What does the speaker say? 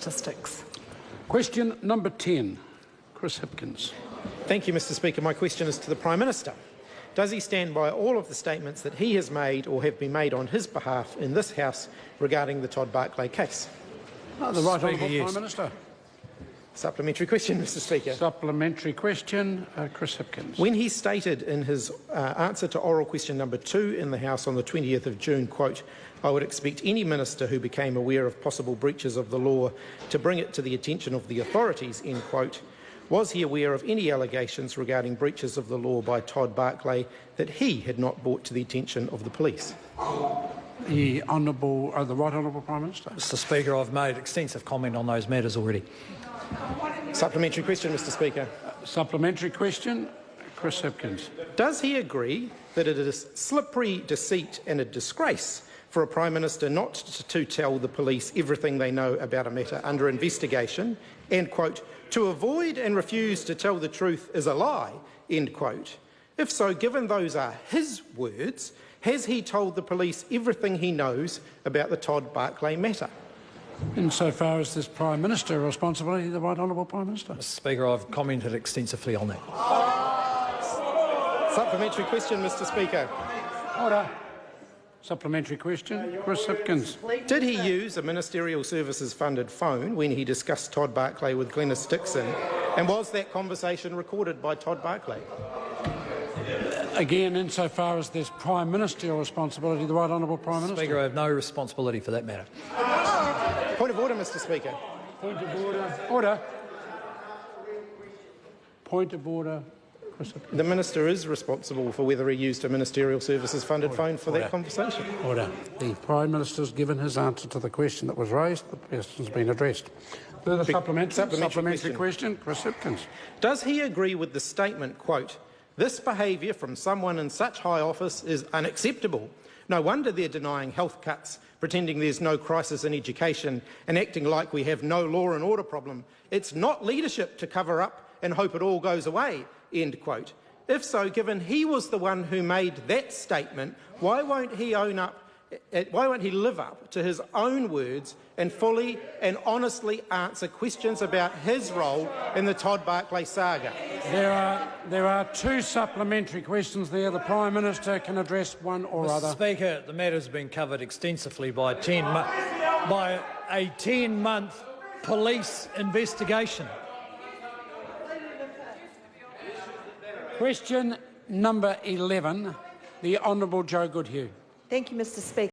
statistics. Question number 10, Chris Hipkins. Thank you, Mr Speaker. My question is to the Prime Minister. Does he stand by all of the statements that he has made or have been made on his behalf in this House regarding the Todd Barclay case? The Right Honourable Prime Minister. Supplementary question, Mr Speaker. Supplementary question, Chris Hipkins. When he stated in his answer to oral question number 2 in the House on the 20th of June, quote, "I would expect any minister who became aware of possible breaches of the law to bring it to the attention of the authorities," end quote, was he aware of any allegations regarding breaches of the law by Todd Barclay that he had not brought to the attention of the police? The Right Honourable Prime Minister. Mr Speaker, I've made extensive comment on those matters already. Supplementary question, Mr Speaker. Supplementary question, Chris Hipkins. Does he agree that it is slippery deceit and a disgrace for a Prime Minister not to tell the police everything they know about a matter under investigation and, quote, "to avoid and refuse to tell the truth is a lie," end quote? If so, given those are his words, has he told the police everything he knows about the Todd Barclay matter? Insofar as this Prime Minister responsibility, the Right Honourable Prime Minister. Mr Speaker, I've commented extensively on that. Supplementary question, Mr Speaker. Order. Supplementary question, Chris Hipkins. Did he use a Ministerial Services funded phone when he discussed Todd Barclay with Glenys Dixon, and was that conversation recorded by Todd Barclay? Again, insofar as this Prime Ministerial responsibility, the Right Honourable Prime Minister. Speaker, I have no responsibility for that matter. Point of order, Mr Speaker. Point of order. Order. Point of order. The Minister is responsible for whether he used a Ministerial Services funded phone for that conversation. Order. The Prime Minister has given his answer to the question that was raised. The question has been addressed. Further supplementary question, Chris Hipkins. Does he agree with the statement, quote, "This behaviour from someone in such high office is unacceptable. No wonder they're denying health cuts, pretending there's no crisis in education and acting like we have no law and order problem. It's not leadership to cover up and hope it all goes away," end quote. If so, given he was the one who made that statement, why won't he live up to his own words and fully and honestly answer questions about his role in the Todd Barclay saga? There are two supplementary questions there. The Prime Minister can address one or other. Mr Speaker, the matter has been covered extensively by a 10-month police investigation. Question number 11, the Honourable Joe Goodhue. Thank you, Mr Speaker.